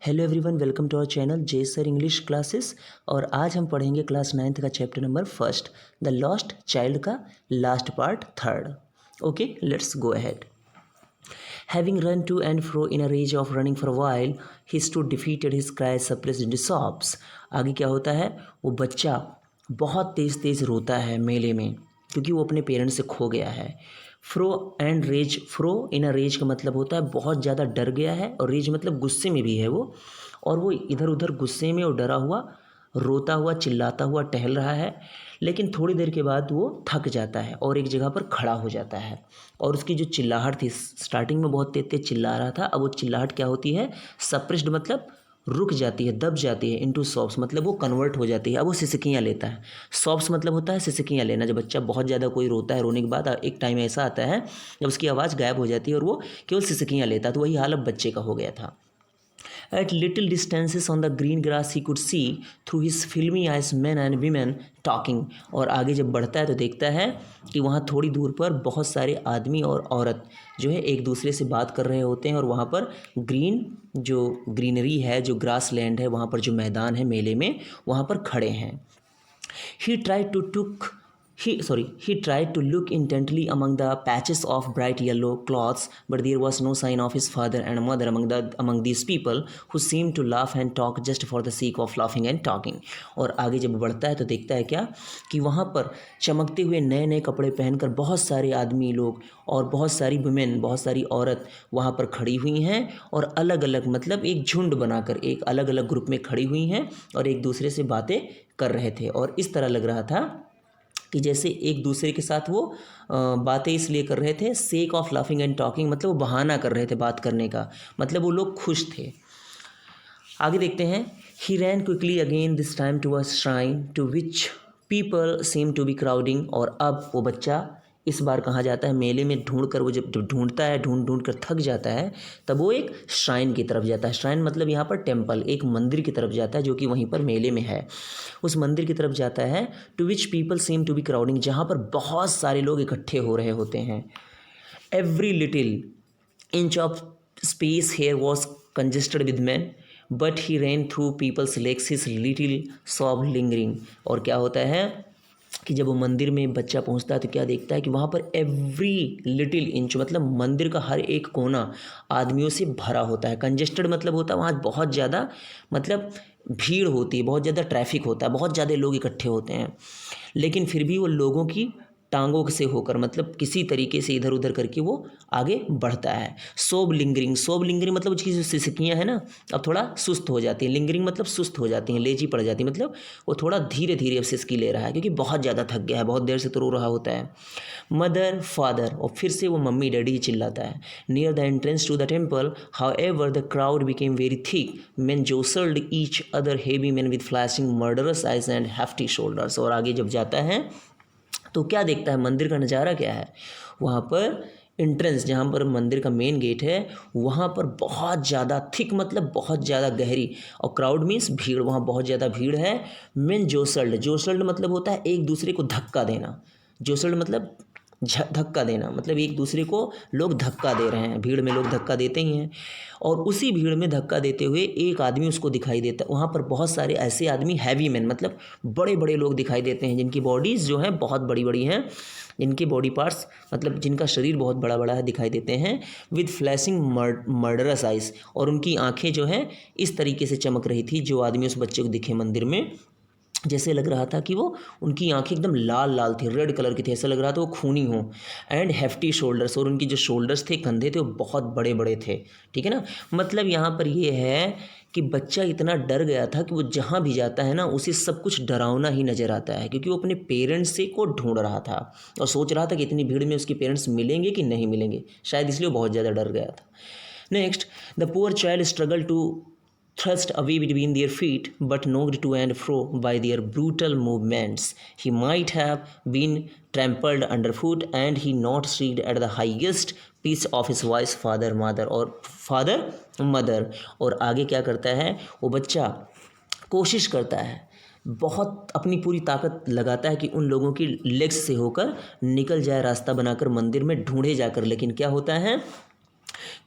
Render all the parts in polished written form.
Hello everyone, welcome to our channel J sir English classes. और आज हम पढ़ेंगे क्लास 9th का chapter number first, the lost child का last part third. Okay, let's go ahead. Having run to and fro in a rage of running for a while, he stood defeated, his cries suppressed into sobs. आगे क्या होता है, वो बच्चा बहुत तेज़ तेज़ रोता है मेले में क्योंकि वो अपने पेरेंट्स से खो गया है। Fro and rage, fro in a rage का मतलब होता है बहुत ज़्यादा डर गया है, और रेज मतलब गुस्से में भी है वो, और वो इधर उधर गुस्से में और डरा हुआ, रोता हुआ, चिल्लाता हुआ टहल रहा है। लेकिन थोड़ी देर के बाद वो थक जाता है और एक जगह पर खड़ा हो जाता है, और उसकी जो चिल्लाहट थी, स्टार्टिंग में बहुत तेज तेज चिल्ला रहा था, अब वो चिल्लाहट क्या होती है, सप्रेस्ड मतलब रुक जाती है, दब जाती है, इनटू सॉब्स मतलब वो कन्वर्ट हो जाती है, अब वो सिसकियाँ लेता है। सॉब्स मतलब होता है सिसकियाँ लेना। जब बच्चा बहुत ज़्यादा कोई रोता है, रोने के बाद एक टाइम ऐसा आता है जब उसकी आवाज़ गायब हो जाती है और वो केवल सिसकियाँ लेता है, तो वही हाल अब बच्चे का हो गया था। At little distances on the green grass he could see through his filmy eyes men and women talking। और आगे जब बढ़ता है तो देखता है कि वहाँ थोड़ी दूर पर बहुत सारे आदमी और औरत जो है एक दूसरे से बात कर रहे होते हैं, और वहाँ पर जो ग्रीनरी है, जो ग्रास लैंड है, वहाँ पर जो मैदान है मेले में, वहाँ पर खड़े हैं। He tried to took he tried to look intently among the patches of bright yellow cloths, but there was no sign of his father and mother among these people who seemed to laugh and talk just for the sake of laughing and talking। और आगे जब बढ़ता है तो देखता है क्या कि वहाँ पर चमकते हुए नए नए कपड़े पहनकर बहुत सारे आदमी लोग और बहुत सारी वुमेन, बहुत सारी औरत वहाँ पर खड़ी हुई हैं, और अलग अलग मतलब एक झुंड बनाकर एक अलग अलग ग्रुप में खड़ी हुई हैं और एक दूसरे से बातें कर रहे थे। और इस तरह लग रहा था कि जैसे एक दूसरे के साथ वो बातें इसलिए कर रहे थे, sake of laughing and talking मतलब वो बहाना कर रहे थे बात करने का, मतलब वो लोग खुश थे। आगे देखते हैं। He ran quickly again this time to a shrine to which people same to be crowding. और अब वो बच्चा इस बार कहाँ जाता है, मेले में ढूंढ कर, वो जब ढूंढता है, ढूंढ ढूंढ कर थक जाता है, तब वो एक श्राइन की तरफ जाता है। श्राइन मतलब यहाँ पर टेम्पल, एक मंदिर की तरफ जाता है जो कि वहीं पर मेले में है। उस मंदिर की तरफ जाता है, to which people same to be crowding, जहाँ पर बहुत सारे लोग इकट्ठे हो रहे होते हैं। Every little inch of space here was congested with man, but he ran through people's legs, his little sob lingering. और क्या होता है कि जब वो मंदिर में बच्चा पहुंचता है तो क्या देखता है कि वहाँ पर एवरी लिटिल इंच मतलब मंदिर का हर एक कोना आदमियों से भरा होता है। कंजेस्टेड मतलब होता है वहाँ बहुत ज़्यादा मतलब भीड़ होती है, बहुत ज़्यादा ट्रैफिक होता है, बहुत ज़्यादा लोग इकट्ठे होते हैं, लेकिन फिर भी वो लोगों की टांगों से होकर मतलब किसी तरीके से इधर उधर करके वो आगे बढ़ता है। सोब लिंगरिंग, सोब लिंगरिंग मतलब उसकी जो सिसकियाँ हैं ना, अब थोड़ा सुस्त हो जाती हैं। लिंगरिंग मतलब सुस्त हो जाती हैं, लेजी पड़ जाती है, मतलब वो थोड़ा धीरे धीरे अब सिसकी ले रहा है क्योंकि बहुत ज़्यादा थक गया है, बहुत देर से तो रो रहा होता है। मदर फादर, और फिर से वो मम्मी डैडी ही चिल्लाता है। Near the entrance to the temple however the crowd became very thick, men jostled each other, heavy men with flashing murderous eyes and hefty shoulders। और आगे जब जाता है तो क्या देखता है, मंदिर का नज़ारा क्या है, वहाँ पर एंट्रेंस, जहाँ पर मंदिर का मेन गेट है, वहाँ पर बहुत ज़्यादा थिक मतलब बहुत ज़्यादा गहरी, और क्राउड मीन्स भीड़, वहाँ बहुत ज़्यादा भीड़ है। मेन जोसल्ड, जोसल्ड मतलब होता है एक दूसरे को धक्का देना, जोसल्ड मतलब धक्का देना, मतलब एक दूसरे को लोग धक्का दे रहे हैं, भीड़ में लोग धक्का देते ही हैं। और उसी भीड़ में धक्का देते हुए एक आदमी उसको दिखाई देता है। वहाँ पर बहुत सारे ऐसे आदमी, हैवी मैन मतलब बड़े बड़े लोग दिखाई देते हैं, जिनकी बॉडीज़ जो हैं बहुत बड़ी बड़ी हैं, जिनके बॉडी पार्ट्स मतलब जिनका शरीर बहुत बड़ा बड़ा है दिखाई देते हैं। विद फ्लैशिंग मर्डरस आइज़, और उनकी आंखें जो हैं इस तरीके से चमक रही थी, जो आदमी उस बच्चे को दिखे मंदिर में, जैसे लग रहा था कि वो, उनकी आंखें एकदम लाल लाल थी, रेड कलर की थी, ऐसा लग रहा था वो खूनी हो। एंड हेफ्टी शोल्डर्स, और उनकी जो शोल्डर्स थे, कंधे थे, वो बहुत बड़े बड़े थे। ठीक है ना, मतलब यहाँ पर ये है कि बच्चा इतना डर गया था कि वो जहाँ भी जाता है ना, उसे सब कुछ डरावना ही नज़र आता है, क्योंकि वो अपने पेरेंट्स से को ढूंढ रहा था और सोच रहा था कि इतनी भीड़ में उसके पेरेंट्स मिलेंगे कि नहीं मिलेंगे, शायद इसलिए वो बहुत ज़्यादा डर गया था। Next, the poor child struggle to thrust away between their feet, but knocked to and fro by their brutal movements. He might have been trampled underfoot, and he not shrieked at the highest pitch of his voice, father, mother, और father, mother। और आगे क्या करता है वो बच्चा, कोशिश करता है, बहुत अपनी पूरी ताकत लगाता है कि उन लोगों की लेग्स से होकर निकल जाए, रास्ता बनाकर मंदिर में ढूंढे जाकर, लेकिन क्या होता है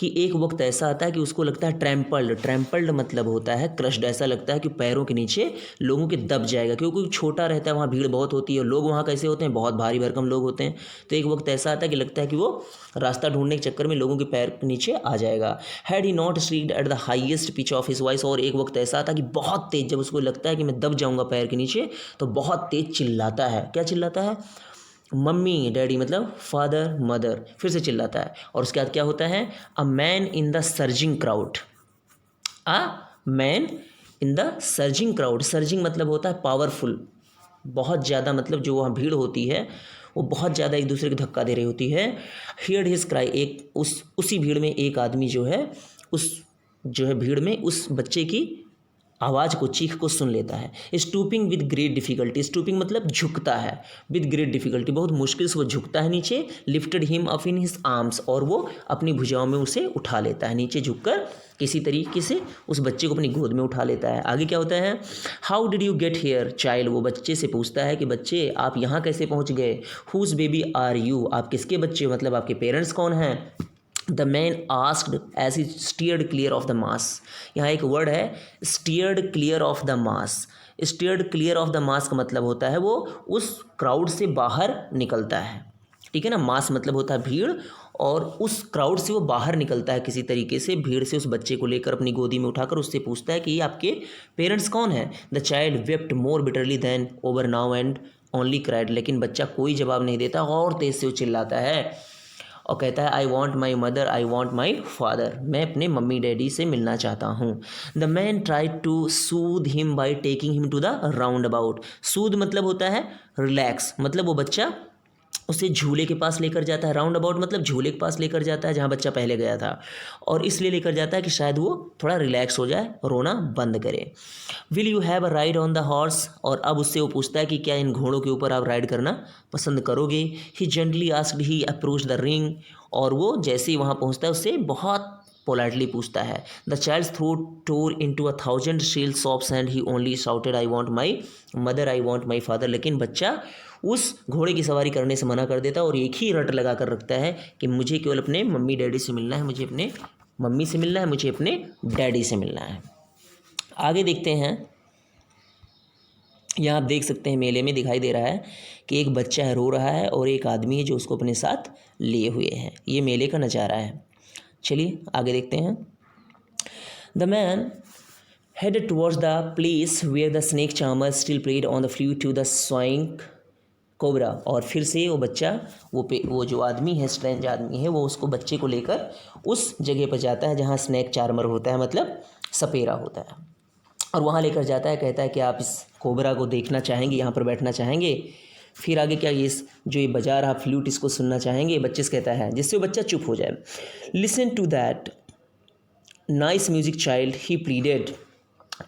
कि एक वक्त ऐसा आता है कि उसको लगता है ट्रैम्पल्ड मतलब होता है क्रश्ड, ऐसा लगता है कि पैरों के नीचे लोगों के दब जाएगा, क्योंकि छोटा रहता है, वहाँ भीड़ बहुत होती है, लोग वहाँ कैसे होते हैं, बहुत भारी भरकम लोग होते हैं। तो एक वक्त ऐसा आता है कि लगता है कि वो रास्ता ढूंढने के चक्कर में लोगों के पैर के नीचे आ जाएगा। Had he not shrieked at the highest pitch of his voice, और एक वक्त ऐसा आता है कि बहुत तेज, जब उसको लगता है कि मैं दब जाऊँगा पैर के नीचे, तो बहुत तेज चिल्लाता है। क्या चिल्लाता है? मम्मी डैडी मतलब फादर मदर, फिर से चिल्लाता है। और उसके बाद क्या होता है? A man in the surging crowd, a man in the surging crowd, surging मतलब होता है पावरफुल, बहुत ज़्यादा, मतलब जो वहाँ भीड़ होती है वो बहुत ज़्यादा एक दूसरे को धक्का दे रही होती है। हियर्ड हिज क्राई, एक उसी भीड़ में एक आदमी जो है उस जो है भीड़ में उस बच्चे की आवाज़ को, चीख को सुन लेता है। Stooping with great difficulty, stooping मतलब झुकता है, विद ग्रेट डिफिकल्टी बहुत मुश्किल से वो झुकता है नीचे। Lifted him up in his arms, और वो अपनी भुजाओं में उसे उठा लेता है, नीचे झुककर किसी तरीके से उस बच्चे को अपनी गोद में उठा लेता है। आगे क्या होता है? How did you get here child, वो बच्चे से पूछता है कि बच्चे आप यहाँ कैसे पहुँच गए। हुज बेबी आर यू, आप किसके बच्चे, मतलब आपके पेरेंट्स कौन हैं। The man asked as he steered clear of the mass, यहाँ एक वर्ड है steered clear of the mass. Steered clear of the mass का मतलब होता है वो उस क्राउड से बाहर निकलता है, ठीक है ना। मास मतलब होता है भीड़, और उस क्राउड से वो बाहर निकलता है किसी तरीके से, भीड़ से उस बच्चे को लेकर अपनी गोदी में उठाकर उससे पूछता है कि ये आपके पेरेंट्स कौन हैं। The child wept more bitterly than over now and only cried, लेकिन बच्चा कोई जवाब नहीं देता और तेज से वो चिल्लाता है और कहता है I want my mother, I want my father, मैं अपने मम्मी डैडी से मिलना चाहता हूँ। The man try to soothe him by taking him to the round about, soothe मतलब होता है रिलैक्स, मतलब वो बच्चा उसे झूले के पास लेकर जाता है, राउंड अबाउट मतलब झूले के पास लेकर जाता है जहाँ बच्चा पहले गया था, और इसलिए लेकर जाता है कि शायद वो थोड़ा रिलैक्स हो जाए, रोना बंद करे। Will you have a ride on the horse, और अब उससे वो पूछता है कि क्या इन घोड़ों के ऊपर आप राइड करना पसंद करोगे। He gently asked, he approach the ring, और वो जैसे ही वहाँ पहुँचता है उससे बहुत पोलाइटली पूछता है। The child's throat tore into 1,000 shrill sobs and he only shouted I want my mother, I want my father, लेकिन बच्चा उस घोड़े की सवारी करने से मना कर देता है और एक ही रट लगा कर रखता है कि मुझे केवल अपने मम्मी डैडी से मिलना है, मुझे अपने मम्मी से मिलना है, मुझे अपने डैडी से मिलना है। आगे देखते हैं, यहाँ आप देख सकते हैं मेले में दिखाई दे रहा है कि एक बच्चा है रो रहा है और एक आदमी है जो उसको अपने साथ लिए हुए हैं, ये मेले का नज़ारा है। चलिए आगे देखते हैं। The man headed towards the place where the snake charmer still played on the flute to the swaying cobra, और फिर से वो बच्चा वो जो आदमी है, स्ट्रेंज आदमी है, वो उसको बच्चे को लेकर उस जगह पर जाता है जहाँ स्नैक चार्मर होता है, मतलब सपेरा होता है, और वहाँ लेकर जाता है। कहता है कि आप इस कोबरा को देखना चाहेंगे, यहाँ पर बैठना चाहेंगे। फिर आगे क्या, ये जो ये बजा रहा फ्लूट इसको सुनना चाहेंगे, बच्चे से कहता है, जिससे वो बच्चा चुप हो जाए। Listen to that nice music child, he pleaded,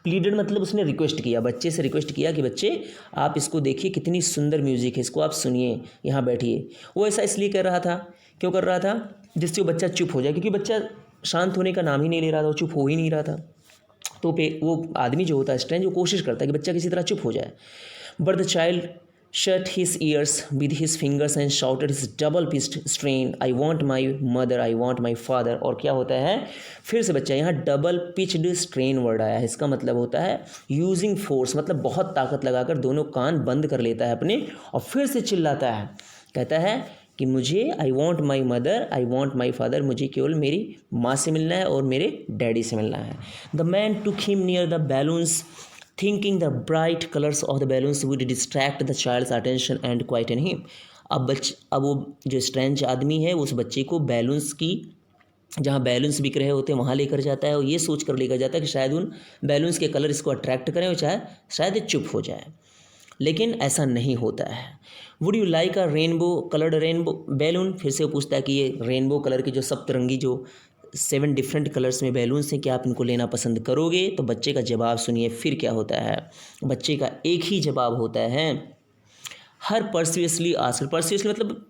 pleaded मतलब उसने रिक्वेस्ट किया, बच्चे से रिक्वेस्ट किया कि बच्चे आप इसको देखिए, कितनी सुंदर म्यूज़िक है, इसको आप सुनिए, यहाँ बैठिए। वो ऐसा इसलिए कर रहा था, क्यों कर रहा था, जिससे वो बच्चा चुप हो जाए, क्योंकि बच्चा शांत होने का नाम ही नहीं ले रहा था, वो चुप हो ही नहीं रहा था। तो वो आदमी जो होता है स्ट्रेंज, वो कोशिश करता है कि बच्चा किसी तरह चुप हो जाए। But the child shut his ears with his fingers and shouted his double pitched strain, I want my mother, I want my father। और क्या होता है, फिर से बच्चा, यहाँ डबल पिच्ड स्ट्रेन वर्ड आया है, इसका मतलब होता है यूजिंग फोर्स, मतलब बहुत ताकत लगाकर दोनों कान बंद कर लेता है अपने, और फिर से चिल्लाता है, कहता है कि मुझे आई want my mother, I want my father, मुझे केवल मेरी माँ से मिलना है और मेरे डैडी से मिलना है। The man took him near the balloons thinking the bright colors of the balloons would distract the child's attention and quieten him। अब वो जो स्ट्रेंज आदमी है उस बच्चे को बैलून्स की, जहाँ बैलून्स बिक रहे होते हैं वहाँ लेकर जाता है, और ये सोच कर लेकर जाता है कि शायद उन बैलून्स के कलर इसको अट्रैक्ट करें और शायद ये चुप हो जाए, लेकिन ऐसा नहीं होता है। Would you like a rainbow coloured rainbow balloon, फिर से वो पूछता है कि ये रेनबो कलर के जो सप्तरंगी जो 7 डिफरेंट कलर्स में बैलून्स हैं, क्या आप इनको लेना पसंद करोगे। तो बच्चे का जवाब सुनिए, फिर क्या होता है, बच्चे का एक ही जवाब होता है, हर परसुएसली आस्क्ड, परसुएसली मतलब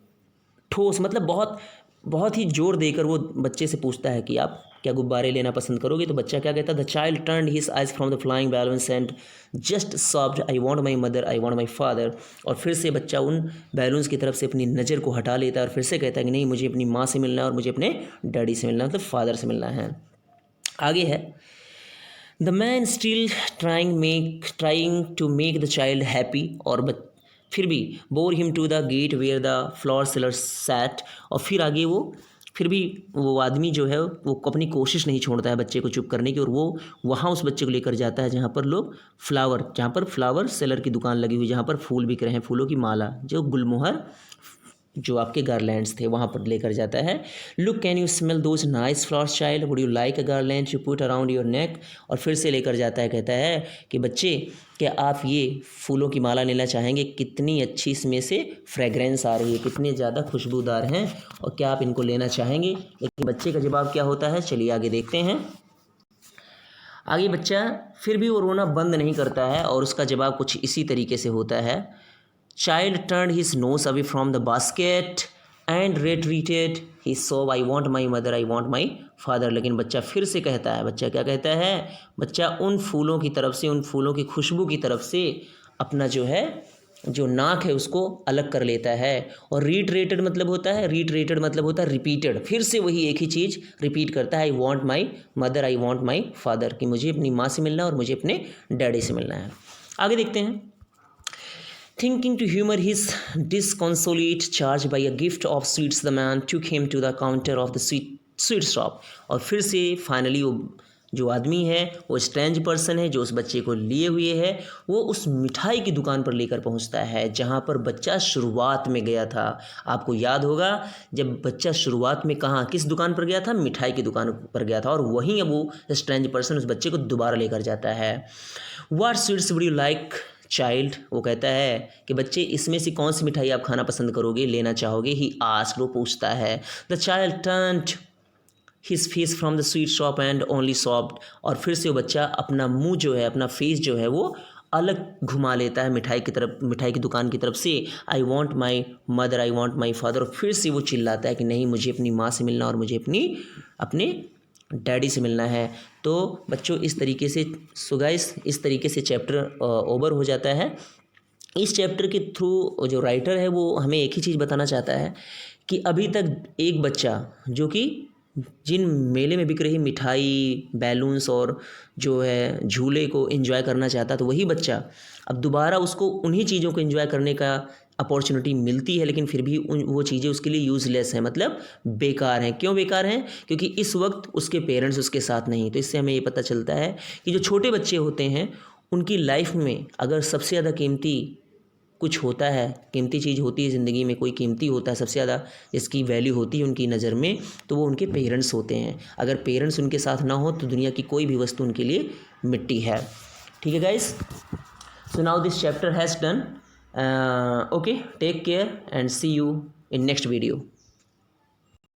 ठोस, मतलब बहुत बहुत ही जोर देकर वो बच्चे से पूछता है कि आप क्या गुब्बारे लेना पसंद करोगे? तो बच्चा क्या कहता है, the child turned his eyes from the flying balloons and just soft I want my mother I want my father. और फिर से बच्चा उन बैलून्स की तरफ से अपनी नज़र को हटा लेता है और फिर से कहता है कि नहीं, मुझे अपनी माँ से मिलना है और मुझे अपने डैडी से मिलना है, मतलब फादर से मिलना है। आगे है, the man still trying to make the child happy, और फिर भी bore him to the gate where the flower seller sat. और फिर भी वो आदमी जो है वो अपनी कोशिश नहीं छोड़ता है बच्चे को चुप करने की, और वो वहाँ उस बच्चे को लेकर जाता है जहाँ पर फ्लावर सेलर की दुकान लगी हुई, जहाँ पर फूल बिक रहे हैं, फूलों की माला, जो गुलमोहर जो आपके गार्लैंड्स थे वहाँ पर लेकर जाता है। Look can you smell those nice flowers child, would you like a garland to put around your neck. और फिर से लेकर जाता है, कहता है कि बच्चे क्या आप ये फूलों की माला लेना चाहेंगे, कितनी अच्छी इसमें से फ्रेगरेंस आ रही है, कितने ज़्यादा खुशबूदार हैं, और क्या आप इनको लेना चाहेंगे? लेकिन बच्चे का जवाब क्या होता है, चलिए आगे देखते हैं। आगे बच्चा फिर भी वो रोना बंद नहीं करता है और उसका जवाब कुछ इसी तरीके से होता है, Child turned his nose away from the basket and retreated. He sobbed, I want my mother, I want my father. लेकिन बच्चा फिर से कहता है, बच्चा क्या कहता है, बच्चा उन फूलों की तरफ से, उन फूलों की खुशबू की तरफ से अपना जो नाक है उसको अलग कर लेता है। और रीट्रेटेड मतलब होता है रिपीटेड, फिर से वही एक ही चीज़ रिपीट करता है, I want my mother, I want my father, कि मुझे अपनी माँ से मिलना और मुझे अपने डैडी से मिलना है। आगे देखते हैं। Thinking to humor his disconsolate charge by a gift of sweets, the man took him to the counter of the sweet shop. और फिर से फाइनली वो जो आदमी है, वो स्ट्रेंज पर्सन है जो उस बच्चे को लिए हुए है, वो उस मिठाई की दुकान पर लेकर पहुंचता है जहां पर बच्चा शुरुआत में गया था। आपको याद होगा जब बच्चा शुरुआत में कहाँ किस दुकान पर गया था, मिठाई की दुकान पर गया था, और वहीं अब वो स्ट्रेंज पर्सन उस बच्चे को दोबारा लेकर जाता है। What sweets would you like child, वो कहता है कि बच्चे इसमें से कौन सी मिठाई आप खाना पसंद करोगे, लेना चाहोगे? ही आस्क्ड, वो पूछता है। The child turned his face from the sweet shop and only soft. और फिर से वो बच्चा अपना मुंह जो है, अपना फेस जो है वो अलग घुमा लेता है मिठाई की दुकान की तरफ से, आई want my mother, I want my father. और फिर से वो चिल्लाता है कि नहीं, मुझे अपनी माँ से मिलना और मुझे अपने डैडी से मिलना है। तो बच्चों इस तरीके से इस तरीके से चैप्टर ओवर हो जाता है। इस चैप्टर के थ्रू जो राइटर है वो हमें एक ही चीज़ बताना चाहता है कि अभी तक एक बच्चा जो कि जिन मेले में बिक रही मिठाई, बैलून्स और जो है झूले को एंजॉय करना चाहता, तो वही बच्चा अब दोबारा उसको उन्हीं चीज़ों को एंजॉय करने का अपॉर्चुनिटी मिलती है, लेकिन फिर भी वो चीज़ें उसके लिए यूज़लेस हैं, मतलब बेकार हैं। क्यों बेकार हैं? क्योंकि इस वक्त उसके पेरेंट्स उसके साथ नहीं। तो इससे हमें ये पता चलता है कि जो छोटे बच्चे होते हैं उनकी लाइफ में अगर सबसे ज़्यादा कीमती कुछ होता है, कीमती चीज़ होती है ज़िंदगी में, कोई कीमती होता है सबसे ज़्यादा जिसकी वैल्यू होती है उनकी नज़र में, तो वो उनके पेरेंट्स होते हैं। अगर पेरेंट्स उनके साथ ना हो तो दुनिया की कोई भी वस्तु उनके लिए मिट्टी है। ठीक है guys, so now this chapter has done. Okay, take care and see you in next video.